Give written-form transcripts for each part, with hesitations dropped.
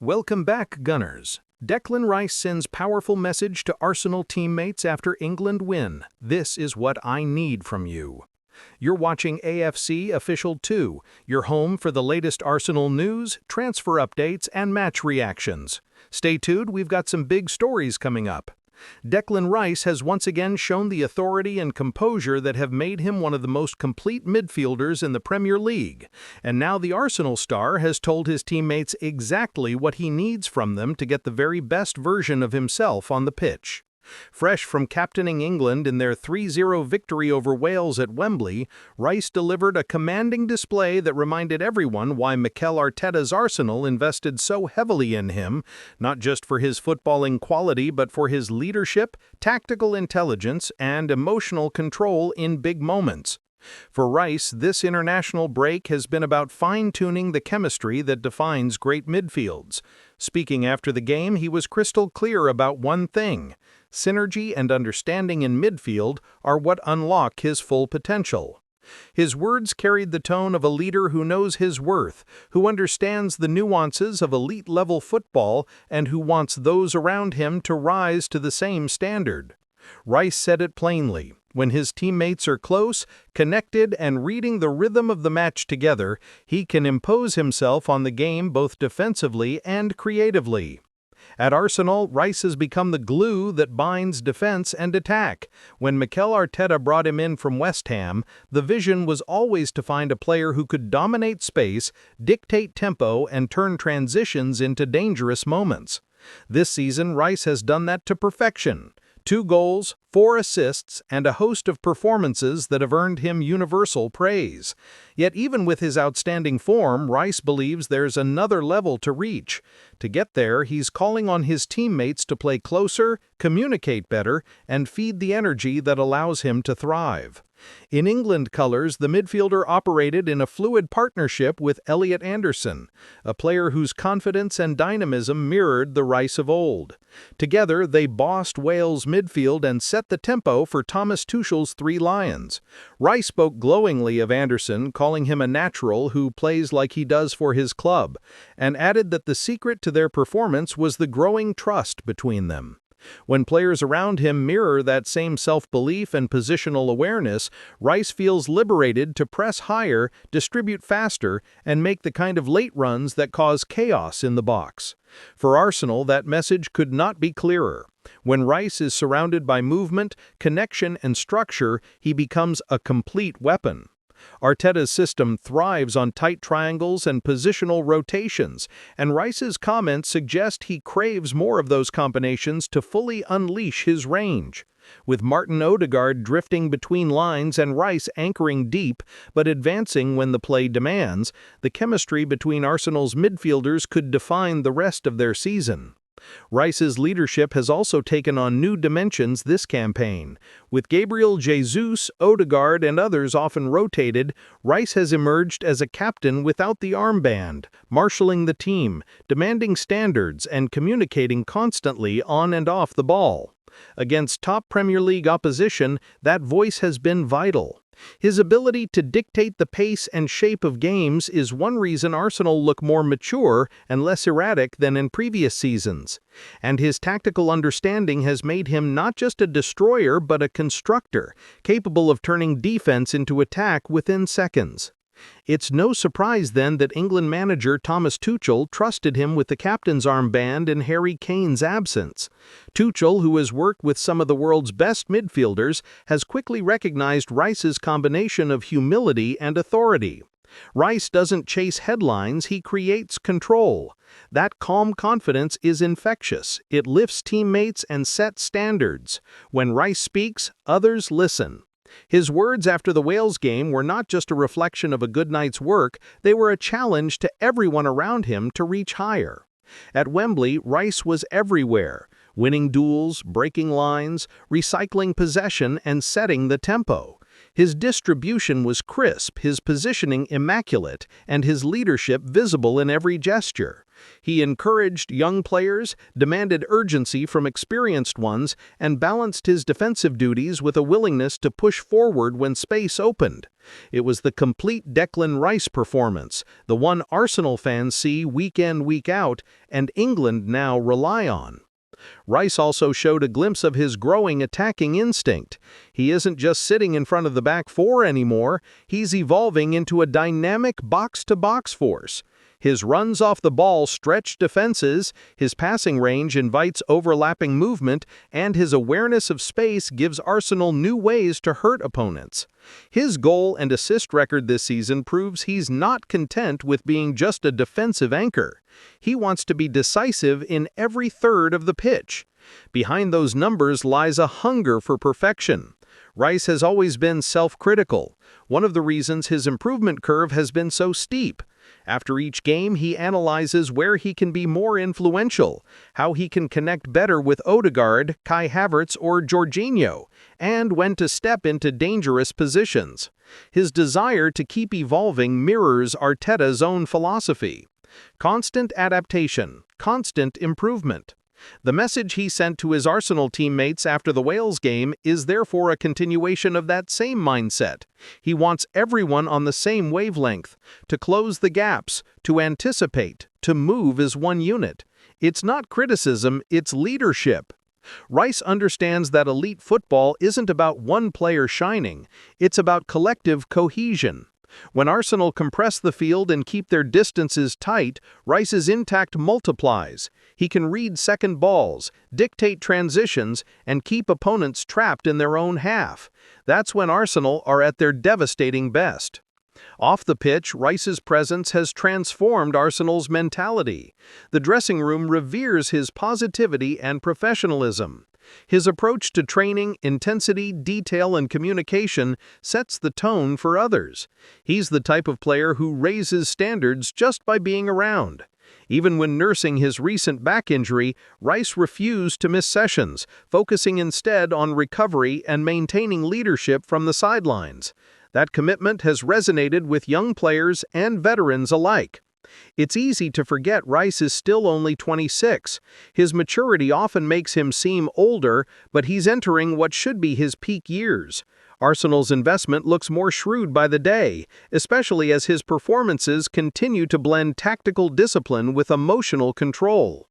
Welcome back, Gunners. Declan Rice sends powerful message to Arsenal teammates after England win. This is what I need from you. You're watching AFC Official 2, your home for the latest Arsenal news, transfer updates, and match reactions. Stay tuned, we've got some big stories coming up. Declan Rice has once again shown the authority and composure that have made him one of the most complete midfielders in the Premier League, and now the Arsenal star has told his teammates exactly what he needs from them to get the very best version of himself on the pitch. Fresh from captaining England in their 3-0 victory over Wales at Wembley, Rice delivered a commanding display that reminded everyone why Mikel Arteta's Arsenal invested so heavily in him, not just for his footballing quality but for his leadership, tactical intelligence, and emotional control in big moments. For Rice, this international break has been about fine-tuning the chemistry that defines great midfields. Speaking after the game, he was crystal clear about one thing: synergy and understanding in midfield are what unlock his full potential. His words carried the tone of a leader who knows his worth, who understands the nuances of elite-level football, and who wants those around him to rise to the same standard. Rice said it plainly: when his teammates are close, connected, and reading the rhythm of the match together, he can impose himself on the game both defensively and creatively. At Arsenal, Rice has become the glue that binds defense and attack. When Mikel Arteta brought him in from West Ham, the vision was always to find a player who could dominate space, dictate tempo, and turn transitions into dangerous moments. This season, Rice has done that to perfection. 2 goals, 4 assists, and a host of performances that have earned him universal praise. Yet even with his outstanding form, Rice believes there's another level to reach. To get there, he's calling on his teammates to play closer, communicate better, and feed the energy that allows him to thrive. In England colours, the midfielder operated in a fluid partnership with Elliot Anderson, a player whose confidence and dynamism mirrored the Rice of old. Together, they bossed Wales' midfield and set the tempo for Thomas Tuchel's 3 Lions. Rice spoke glowingly of Anderson, calling him a natural who plays like he does for his club, and added that the secret to their performance was the growing trust between them. When players around him mirror that same self-belief and positional awareness, Rice feels liberated to press higher, distribute faster, and make the kind of late runs that cause chaos in the box. For Arsenal, that message could not be clearer. When Rice is surrounded by movement, connection, and structure, he becomes a complete weapon. Arteta's system thrives on tight triangles and positional rotations, and Rice's comments suggest he craves more of those combinations to fully unleash his range. With Martin Odegaard drifting between lines and Rice anchoring deep, but advancing when the play demands, the chemistry between Arsenal's midfielders could define the rest of their season. Rice's leadership has also taken on new dimensions this campaign. With Gabriel Jesus, Odegaard, and others often rotated, Rice has emerged as a captain without the armband, marshalling the team, demanding standards, and communicating constantly on and off the ball. Against top Premier League opposition, that voice has been vital. His ability to dictate the pace and shape of games is one reason Arsenal look more mature and less erratic than in previous seasons. And his tactical understanding has made him not just a destroyer but a constructor, capable of turning defense into attack within seconds. It's no surprise then that England manager Thomas Tuchel trusted him with the captain's armband in Harry Kane's absence. Tuchel, who has worked with some of the world's best midfielders, has quickly recognized Rice's combination of humility and authority. Rice doesn't chase headlines, he creates control. That calm confidence is infectious. It lifts teammates and sets standards. When Rice speaks, others listen. His words after the Wales game were not just a reflection of a good night's work, they were a challenge to everyone around him to reach higher. At Wembley, Rice was everywhere, winning duels, breaking lines, recycling possession, and setting the tempo. His distribution was crisp, his positioning immaculate, and his leadership visible in every gesture. He encouraged young players, demanded urgency from experienced ones, and balanced his defensive duties with a willingness to push forward when space opened. It was the complete Declan Rice performance, the one Arsenal fans see week in, week out, and England now rely on. Rice also showed a glimpse of his growing attacking instinct. He isn't just sitting in front of the back four anymore, he's evolving into a dynamic box-to-box force. His runs off the ball stretch defenses, his passing range invites overlapping movement, and his awareness of space gives Arsenal new ways to hurt opponents. His goal and assist record this season proves he's not content with being just a defensive anchor. He wants to be decisive in every third of the pitch. Behind those numbers lies a hunger for perfection. Rice has always been self-critical, one of the reasons his improvement curve has been so steep. After each game, he analyzes where he can be more influential, how he can connect better with Odegaard, Kai Havertz, or Jorginho, and when to step into dangerous positions. His desire to keep evolving mirrors Arteta's own philosophy. Constant adaptation, constant improvement. The message he sent to his Arsenal teammates after the Wales game is therefore a continuation of that same mindset. He wants everyone on the same wavelength, to close the gaps, to anticipate, to move as one unit. It's not criticism, it's leadership. Rice understands that elite football isn't about one player shining, it's about collective cohesion. When Arsenal compress the field and keep their distances tight, Rice's impact multiplies. He can read second balls, dictate transitions, and keep opponents trapped in their own half. That's when Arsenal are at their devastating best. Off the pitch, Rice's presence has transformed Arsenal's mentality. The dressing room reveres his positivity and professionalism. His approach to training, intensity, detail, and communication sets the tone for others. He's the type of player who raises standards just by being around. Even when nursing his recent back injury, Rice refused to miss sessions, focusing instead on recovery and maintaining leadership from the sidelines. That commitment has resonated with young players and veterans alike. It's easy to forget Rice is still only 26. His maturity often makes him seem older, but he's entering what should be his peak years. Arsenal's investment looks more shrewd by the day, especially as his performances continue to blend tactical discipline with emotional control.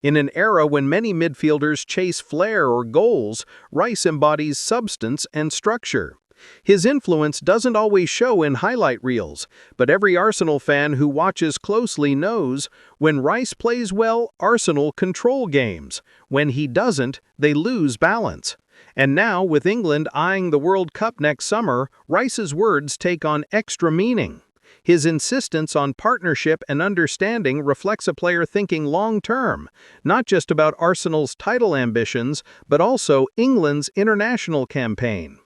In an era when many midfielders chase flair or goals, Rice embodies substance and structure. His influence doesn't always show in highlight reels, but every Arsenal fan who watches closely knows when Rice plays well, Arsenal control games. When he doesn't, they lose balance. And now, with England eyeing the World Cup next summer, Rice's words take on extra meaning. His insistence on partnership and understanding reflects a player thinking long-term, not just about Arsenal's title ambitions, but also England's international campaign.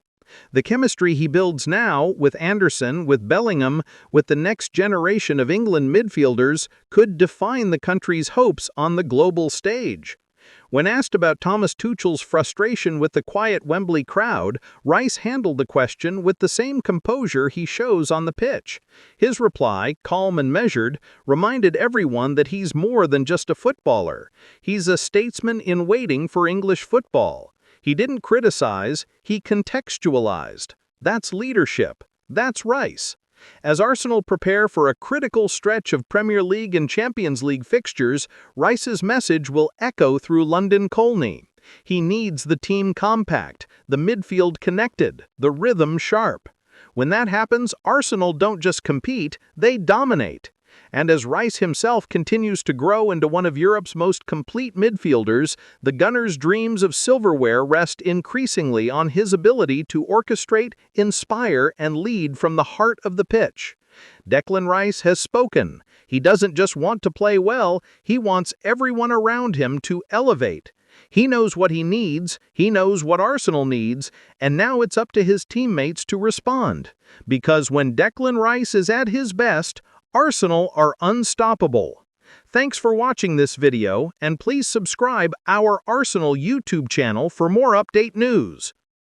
The chemistry he builds now, with Anderson, with Bellingham, with the next generation of England midfielders, could define the country's hopes on the global stage. When asked about Thomas Tuchel's frustration with the quiet Wembley crowd, Rice handled the question with the same composure he shows on the pitch. His reply, calm and measured, reminded everyone that he's more than just a footballer. He's a statesman in waiting for English football. He didn't criticize, he contextualized. That's leadership. That's Rice. As Arsenal prepare for a critical stretch of Premier League and Champions League fixtures, Rice's message will echo through London Colney. He needs the team compact, the midfield connected, the rhythm sharp. When that happens, Arsenal don't just compete, they dominate. And as Rice himself continues to grow into one of Europe's most complete midfielders, the Gunners' dreams of silverware rest increasingly on his ability to orchestrate, inspire, and lead from the heart of the pitch. Declan Rice has spoken. He doesn't just want to play well, he wants everyone around him to elevate. He knows what he needs, he knows what Arsenal needs, and now it's up to his teammates to respond. Because when Declan Rice is at his best, Arsenal are unstoppable. Thanks for watching this video, and please subscribe our Arsenal YouTube channel for more update news.